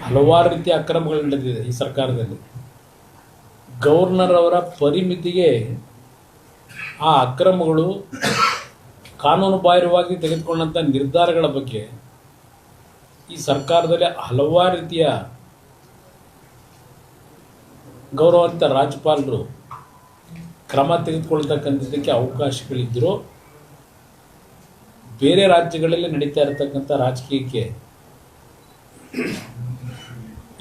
ಹಲವಾರು ರೀತಿಯ ಅಕ್ರಮಗಳು ನಡೆದಿದೆ ಈ ಸರ್ಕಾರದಲ್ಲಿ. ಗವರ್ನರ್ ಅವರ ಪರಿಮಿತಿಗೆ ಆ ಅಕ್ರಮಗಳು, ಕಾನೂನು ಬಾಹಿರವಾಗಿ ತೆಗೆದುಕೊಂಡಂಥ ನಿರ್ಧಾರಗಳ ಬಗ್ಗೆ ಈ ಸರ್ಕಾರದಲ್ಲಿ ಹಲವಾರು ರೀತಿಯ ಗೌರವಾನ್ವಿತ ರಾಜ್ಯಪಾಲರು ಕ್ರಮ ತೆಗೆದುಕೊಳ್ತಕ್ಕಂಥದ್ದಕ್ಕೆ ಅವಕಾಶಗಳಿದ್ದರೂ ಬೇರೆ ರಾಜ್ಯಗಳಲ್ಲಿ ನಡೀತಾ ಇರತಕ್ಕಂಥ ರಾಜಕೀಯಕ್ಕೆ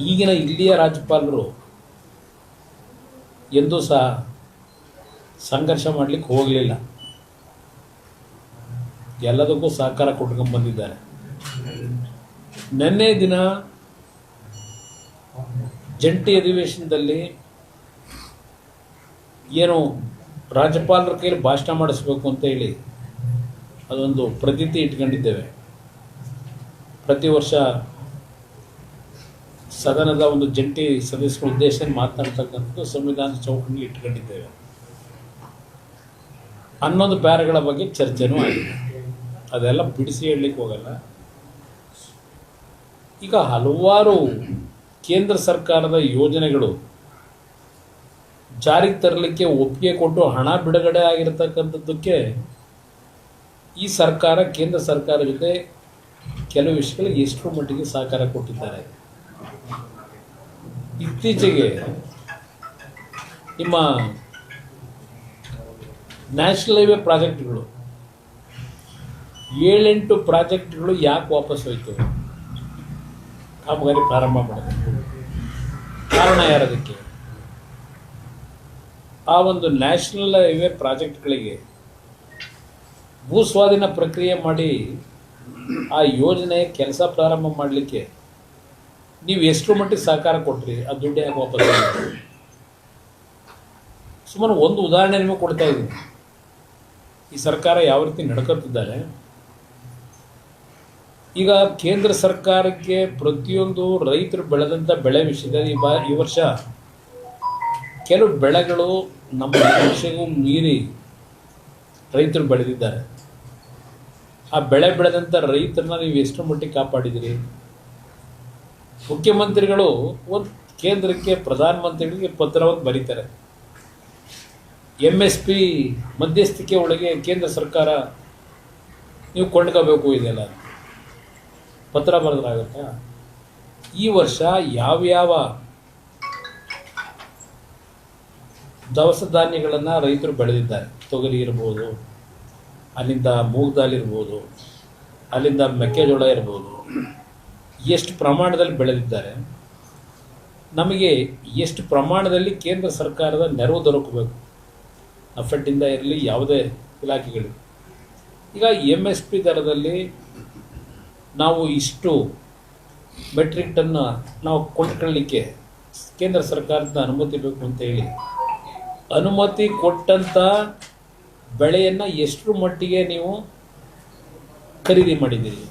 ಈಗಿನ ಇಲ್ಲಿಯ ರಾಜ್ಯಪಾಲರು ಎಂದೂ ಸಹ ಸಂಘರ್ಷ ಮಾಡಲಿಕ್ಕೆ ಹೋಗಲಿಲ್ಲ. ಎಲ್ಲದಕ್ಕೂ ಸಹಕಾರ ಕೊಟ್ಕೊಂಡು ಬಂದಿದ್ದಾರೆ. ನಿನ್ನೆ ದಿನ ಜಂಟಿ ಅಧಿವೇಶನದಲ್ಲಿ ಏನು ರಾಜ್ಯಪಾಲರ ಕೈಲಿ ಭಾಷಣ ಮಾಡಿಸ್ಬೇಕು ಅಂತ ಹೇಳಿ ಅದೊಂದು ಪ್ರತೀತಿ ಇಟ್ಕೊಂಡಿದ್ದೇವೆ. ಪ್ರತಿ ವರ್ಷ ಸದನದ ಒಂದು ಜಂಟಿ ಸದಸ್ಯರ ಉದ್ದೇಶ ಮಾತನಾಡ್ತಕ್ಕಂಥದ್ದು ಸಂವಿಧಾನ ಚೌಕಟ್ಟಿಗೆ ಇಟ್ಕೊಂಡಿದ್ದೇವೆ. 11 ಪ್ಯಾರಗಳ ಬಗ್ಗೆ ಚರ್ಚೆನೂ ಆಗಿದೆ. ಅದೆಲ್ಲ ಬಿಡಿಸಿ ಹೇಳಲಿಕ್ಕೆ ಹೋಗಲ್ಲ. ಈಗ ಹಲವಾರು ಕೇಂದ್ರ ಸರ್ಕಾರದ ಯೋಜನೆಗಳು ಜಾರಿಗೆ ತರಲಿಕ್ಕೆ ಒಪ್ಪಿಗೆ ಕೊಟ್ಟು ಹಣ ಬಿಡುಗಡೆ ಆಗಿರತಕ್ಕಂಥದ್ದಕ್ಕೆ ಈ ಸರ್ಕಾರ ಕೇಂದ್ರ ಸರ್ಕಾರ ಜೊತೆ ಕೆಲವು ವಿಷಯಗಳಿಗೆ ಎಷ್ಟರ ಮಟ್ಟಿಗೆ ಸಹಕಾರ ಕೊಟ್ಟಿದ್ದಾರೆ. ಇತ್ತೀಚೆಗೆ ನಿಮ್ಮ ನ್ಯಾಷನಲ್ ಹೈವೇ ಪ್ರಾಜೆಕ್ಟ್ಗಳು 7-8 ಪ್ರಾಜೆಕ್ಟ್ಗಳು ಯಾಕೆ ವಾಪಸ್ ಹೋಯಿತು? ಕಾಮಗಾರಿ ಪ್ರಾರಂಭ ಮಾಡಬೇಕು. ಕಾರಣ ಯಾರದಕ್ಕೆ? ಆ ಒಂದು ನ್ಯಾಷನಲ್ ಹೈವೇ ಪ್ರಾಜೆಕ್ಟ್ಗಳಿಗೆ ಭೂಸ್ವಾಧೀನ ಪ್ರಕ್ರಿಯೆ ಮಾಡಿ ಆ ಯೋಜನೆ ಕೆಲಸ ಪ್ರಾರಂಭ ಮಾಡಲಿಕ್ಕೆ ನೀವು ಎಷ್ಟರ ಮಟ್ಟಿಗೆ ಸಹಕಾರ ಕೊಟ್ರಿ? ಆ ದುಡ್ಡು ಯಾಕೆ ವಾಪಸ್? ಸುಮಾರು ಒಂದು ಉದಾಹರಣೆ ನಿಮಗೆ ಕೊಡ್ತಾ ಇದ್ದೀನಿ. ಈ ಸರ್ಕಾರ ಯಾವ ರೀತಿ ನಡ್ಕೊತಿದ್ದಾರೆ. ಈಗ ಕೇಂದ್ರ ಸರ್ಕಾರಕ್ಕೆ ಪ್ರತಿಯೊಂದು ರೈತರು ಬೆಳೆದಂಥ ಬೆಳೆ ವಿಷಯದಲ್ಲಿ ಈ ವರ್ಷ ಕೆಲವು ಬೆಳೆಗಳು ನಮ್ಮ ನಿರೀಕ್ಷೆಗೂ ಮೀರಿ ರೈತರು ಬೆಳೆದಿದ್ದಾರೆ. ಆ ಬೆಳೆದಂಥ ರೈತರನ್ನ ನೀವು ಎಷ್ಟು ಮಟ್ಟಿಗೆ ಕಾಪಾಡಿದಿರಿ? ಮುಖ್ಯಮಂತ್ರಿಗಳು ಒಂದು ಕೇಂದ್ರಕ್ಕೆ, ಪ್ರಧಾನಮಂತ್ರಿಗಳಿಗೆ ಪತ್ರವನ್ನು ಬರೀತಾರೆ. MSP ಮಧ್ಯಸ್ಥಿಕೆ ಒಳಗೆ ಕೇಂದ್ರ ಸರ್ಕಾರ ನೀವು ಕೊಂಡ್ಕೋಬೇಕು ಇದೆಲ್ಲ ಪತ್ರ ಬರೆದ್ರಾಗುತ್ತಾ? ಈ ವರ್ಷ ಯಾವ್ಯಾವ ದವಸ ಧಾನ್ಯಗಳನ್ನು ರೈತರು ಬೆಳೆದಿದ್ದಾರೆ, ತೊಗರಿ ಇರ್ಬೋದು, ಅಲ್ಲಿಂದ ಮೂಗ್ ದಾಲ್ ಇರ್ಬೋದು, ಅಲ್ಲಿಂದ ಮೆಕ್ಕೆಜೋಳ ಇರ್ಬೋದು, ಎಷ್ಟು ಪ್ರಮಾಣದಲ್ಲಿ ಬೆಳೆದಿದ್ದಾರೆ, ನಮಗೆ ಎಷ್ಟು ಪ್ರಮಾಣದಲ್ಲಿ ಕೇಂದ್ರ ಸರ್ಕಾರದ ನೆರವು ದೊರಕಬೇಕು, ನಫೆಟ್ಟಿಂದ ಇರಲಿ ಯಾವುದೇ ಇಲಾಖೆಗಳು. ಈಗ MSP ದರದಲ್ಲಿ ನಾವು ಇಷ್ಟು ಮೆಟ್ರಿಕ್ ಟನ್ ನಾವು ಕೊಂಡ್ಕೊಳ್ಳಲಿಕ್ಕೆ ಕೇಂದ್ರ ಸರ್ಕಾರದ ಅನುಮತಿ ಬೇಕು ಅಂತ ಹೇಳಿ ಅನುಮತಿ ಕೊಟ್ಟಂಥ ಬೆಳೆಯನ್ನು ಎಷ್ಟರ ಮಟ್ಟಿಗೆ ನೀವು ಖರೀದಿ ಮಾಡಿದ್ದೀರಿ?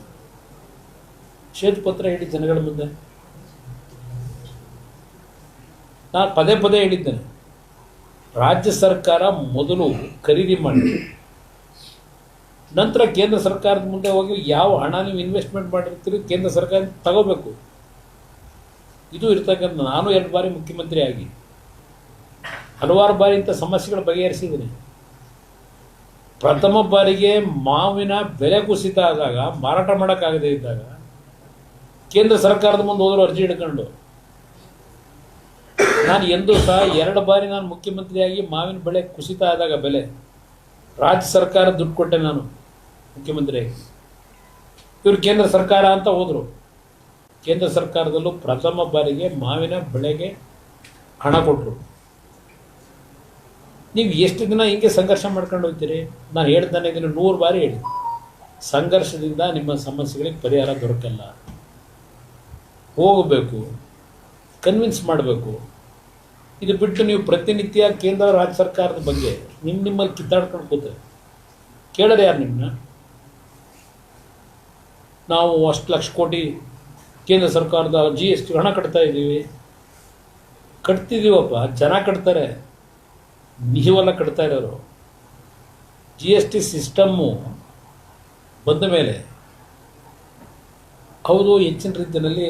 ಶ್ವೇತಪತ್ರ ಹೇಳಿ ಜನಗಳ ಮುಂದೆ. ನಾನು ಪದೇ ಪದೇ ಹೇಳಿದ್ದೇನೆ, ರಾಜ್ಯ ಸರ್ಕಾರ ಮೊದಲು ಖರೀದಿ ಮಾಡಿ, ನಂತರ ಕೇಂದ್ರ ಸರ್ಕಾರದ ಮುಂದೆ ಹೋಗಿ ಯಾವ ಹಣ ನೀವು ಇನ್ವೆಸ್ಟ್ಮೆಂಟ್ ಮಾಡಿರ್ತೀರಿ ಕೇಂದ್ರ ಸರ್ಕಾರ ತಗೋಬೇಕು. ಇದು ಇರ್ತಕ್ಕಂಥ, ನಾನು 2 ಬಾರಿ ಮುಖ್ಯಮಂತ್ರಿ ಆಗಿ ಹಲವಾರು ಬಾರಿ ಇಂಥ ಸಮಸ್ಯೆಗಳು ಬಗೆಹರಿಸಿದ್ದೀನಿ. ಪ್ರಥಮ ಬಾರಿಗೆ ಮಾವಿನ ಬೆಲೆ ಕುಸಿತ ಆದಾಗ, ಮಾರಾಟ ಮಾಡೋಕ್ಕಾಗದೇ ಇದ್ದಾಗ ಕೇಂದ್ರ ಸರ್ಕಾರದ ಮುಂದೆ ಹೋದ್ರು ಅರ್ಜಿ ಹಿಡ್ಕೊಂಡು. ನಾನು ಎಂದೂ ಸಹ 2 ಬಾರಿ ನಾನು ಮುಖ್ಯಮಂತ್ರಿಯಾಗಿ ಮಾವಿನ ಬೆಳೆ ಕುಸಿತ ಆದಾಗ ಬೆಲೆ ರಾಜ್ಯ ಸರ್ಕಾರ ದುಡ್ಡು ಕೊಟ್ಟೆ ನಾನು ಮುಖ್ಯಮಂತ್ರಿಯಾಗಿ. ಇವರು ಕೇಂದ್ರ ಸರ್ಕಾರ ಅಂತ ಹೋದರು. ಕೇಂದ್ರ ಸರ್ಕಾರದಲ್ಲೂ ಪ್ರಥಮ ಬಾರಿಗೆ ಮಾವಿನ ಬೆಳೆಗೆ ಹಣ ಕೊಟ್ಟರು. ನೀವು ಎಷ್ಟು ದಿನ ಹಿಂಗೆ ಸಂಘರ್ಷ ಮಾಡ್ಕೊಂಡು ಹೋಗ್ತೀರಿ? ನಾನು ಹೇಳ್ತಾನೆ ಇದನ್ನು 100 ಬಾರಿ ಹೇಳಿ, ಸಂಘರ್ಷದಿಂದ ನಿಮ್ಮ ಸಮಸ್ಯೆಗಳಿಗೆ ಪರಿಹಾರ ದೊರಕಲ್ಲ. ಹೋಗಬೇಕು, ಕನ್ವಿನ್ಸ್ ಮಾಡಬೇಕು. ಇದು ಬಿಟ್ಟು ನೀವು ಪ್ರತಿನಿತ್ಯ ಕೇಂದ್ರ ರಾಜ್ಯ ಸರ್ಕಾರದ ಬಗ್ಗೆ ನಿಮ್ಮಲ್ಲಿ ಕಿತ್ತಾಡ್ಕೊಂಡು ಕೂತ್ರೆ ಕೇಳೋರು ಯಾರು ನಿಮ್ಮನ್ನ? ನಾವು ಅಷ್ಟು ಲಕ್ಷ ಕೋಟಿ ಕೇಂದ್ರ ಸರ್ಕಾರದ GST ಹಣ ಕಟ್ತಾ ಇದ್ದೀವಿ. ಕಟ್ತಿದ್ದೀವಪ್ಪ, ಜನ ಕಟ್ತಾರೆ, ನೀವೆಲ್ಲ ಕಟ್ತಾ ಇರೋರು. GST ಸಿಸ್ಟಮ್ಮು ಬಂದ ಮೇಲೆ ಹೌದು ಹೆಚ್ಚಿನ ರೀತಿಯಲ್ಲಿ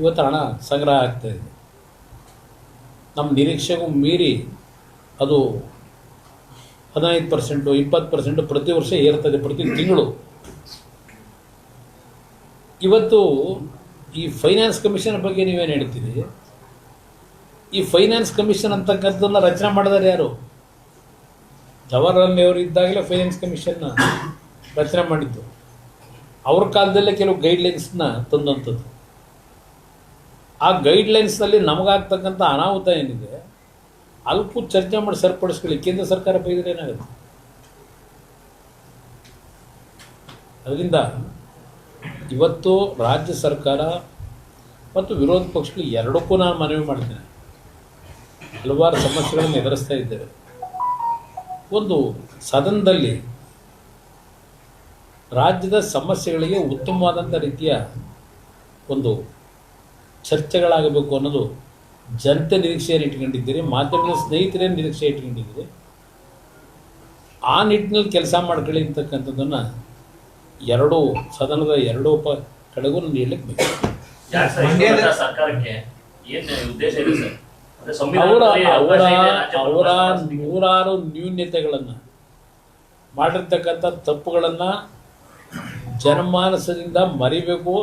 ಇವತ್ತು ಹಣ ಸಂಗ್ರಹ ಆಗ್ತಾ ಇದೆ. ನಮ್ಮ ನಿರೀಕ್ಷೆಗೂ ಮೀರಿ ಅದು 15%, 20% ಪ್ರತಿ ವರ್ಷ ಏರ್ತದೆ, ಪ್ರತಿ ತಿಂಗಳು. ಇವತ್ತು ಈ ಫೈನಾನ್ಸ್ ಕಮಿಷನ್ ಬಗ್ಗೆ ನೀವೇನು ಹೇಳ್ತೀರಿ? ಈ ಫೈನಾನ್ಸ್ ಕಮಿಷನ್ ಅಂತಕ್ಕಂಥದ್ದನ್ನ ರಚನೆ ಮಾಡಿದಾರೆ ಯಾರು? ಜವಾಹರ್ಲಾಲ್ ನೆಹರು ಇದ್ದಾಗಲೇ ಫೈನಾನ್ಸ್ ಕಮಿಷನ್ನ ರಚನೆ ಮಾಡಿದ್ದು. ಅವ್ರ ಕಾಲದಲ್ಲೇ ಕೆಲವು ಗೈಡ್ಲೈನ್ಸ್ನ ತಂದಂಥದ್ದು. ಆ ಗೈಡ್ಲೈನ್ಸ್ನಲ್ಲಿ ನಮಗಾಗ್ತಕ್ಕಂಥ ಅನಾಹುತ ಏನಿದೆ ಅಲ್ಪು ಚರ್ಚೆ ಮಾಡಿ ಸರಿಪಡಿಸ್ಕೊಳ್ಳಿ. ಕೇಂದ್ರ ಸರ್ಕಾರ ಬೈದರೆ ಏನಾಗುತ್ತೆ? ಅದರಿಂದ ಇವತ್ತು ರಾಜ್ಯ ಸರ್ಕಾರ ಮತ್ತು ವಿರೋಧ ಪಕ್ಷಗಳು ಎರಡಕ್ಕೂ ನಾನು ಮನವಿ ಮಾಡ್ತೇನೆ. ಹಲವಾರು ಸಮಸ್ಯೆಗಳನ್ನು ಎದುರಿಸ್ತಾ ಇದ್ದೇವೆ. ಒಂದು ಸದನದಲ್ಲಿ ರಾಜ್ಯದ ಸಮಸ್ಯೆಗಳಿಗೆ ಉತ್ತಮವಾದಂಥ ರೀತಿಯ ಒಂದು ಚರ್ಚೆಗಳಾಗಬೇಕು ಅನ್ನೋದು ಜನತೆ ನಿರೀಕ್ಷೆಯನ್ನು ಇಟ್ಕೊಂಡಿದ್ದೀರಿ, ಮಾಧ್ಯಮದ ಸ್ನೇಹಿತರೇ ನಿರೀಕ್ಷೆ ಇಟ್ಕೊಂಡಿದ್ದೀರಿ. ಆ ನಿಟ್ಟಿನಲ್ಲಿ ಕೆಲಸ ಮಾಡ್ಕೊಳ್ಳಿ ಅಂತಕ್ಕಂಥದ್ದನ್ನು ಎರಡೂ ಸದನದ ಎರಡೂ ಕಡೆಗೂ ನಾನು ಹೇಳಲಿಕ್ಕೆ ಬೇಕು. ಅವರ ನೂರಾರು ನ್ಯೂನ್ಯತೆಗಳನ್ನು ಮಾಡಿರ್ತಕ್ಕಂಥ ತಪ್ಪುಗಳನ್ನು ಜನಮಾನಸದಿಂದ ಮರಿಬೇಕು.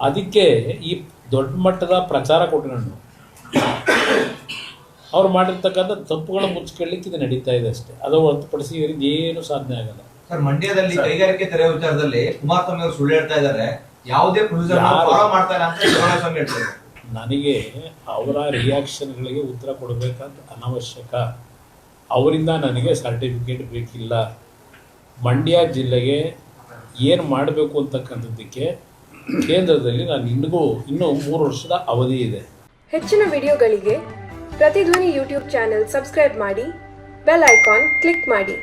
ಅದಕ್ಕೆ ಈ ದೊಡ್ಡ ಮಟ್ಟದ ಪ್ರಚಾರ ಕೊಟ್ಕೊಂಡು ಅವ್ರು ಮಾಡಿರ್ತಕ್ಕಂಥ ತಪ್ಪುಗಳ ಮುಚ್ಕೊಳ್ಳಿಕ್ಕೆ ಇದು ನಡೀತಾ ಇದೆ ಅಷ್ಟೇ. ಅದು ಹೊರತುಪಡಿಸಿ ಇವರಿಗೆ ಏನು ಸಾಧನೆ ಆಗಲ್ಲ. ಸರ್, ಮಂಡ್ಯದಲ್ಲಿ ಕೈಗಾರಿಕೆ ತೆರೆಯುವ ವಿಚಾರದಲ್ಲಿ ಕುಮಾರಸ್ವಾಮಿ ಅವರು ಸುಳ್ಳು ಹೇಳ್ತಾ ಇದ್ದಾರೆ. ಯಾವುದೇ ಪ್ರೊಸೀಜರ್ ಫಾಲೋ ಮಾಡ್ತಾರೆ ಅಂತ ಕುಮಾರಸ್ವಾಮಿ ಹೇಳ್ತಾರೆ. ನನಗೆ ಅವರ ರಿಯಾಕ್ಷನ್ಗಳಿಗೆ ಉತ್ತರ ಕೊಡಬೇಕಂತ ಅನವಶ್ಯಕ. ಅವರಿಂದ ನನಗೆ ಸರ್ಟಿಫಿಕೇಟ್ ಬೇಕಿಲ್ಲ. ಮಂಡ್ಯ ಜಿಲ್ಲೆಗೆ ಏನು ಮಾಡಬೇಕು ಅಂತಕ್ಕಂಥದ್ದಕ್ಕೆ ಕೇಂದ್ರದಲ್ಲಿ ನಾನು ಇನ್ನೂ 3 ವರ್ಷದ ಅವಧಿ ಇದೆ. ಹೆಚ್ಚಿನ ವಿಡಿಯೋಗಳಿಗೆ ಪ್ರತಿಧ್ವನಿ ಯೂಟ್ಯೂಬ್ ಚಾನೆಲ್ ಸಬ್ಸ್ಕ್ರೈಬ್ ಮಾಡಿ, ಬೆಲ್ ಐಕಾನ್ ಕ್ಲಿಕ್ ಮಾಡಿ.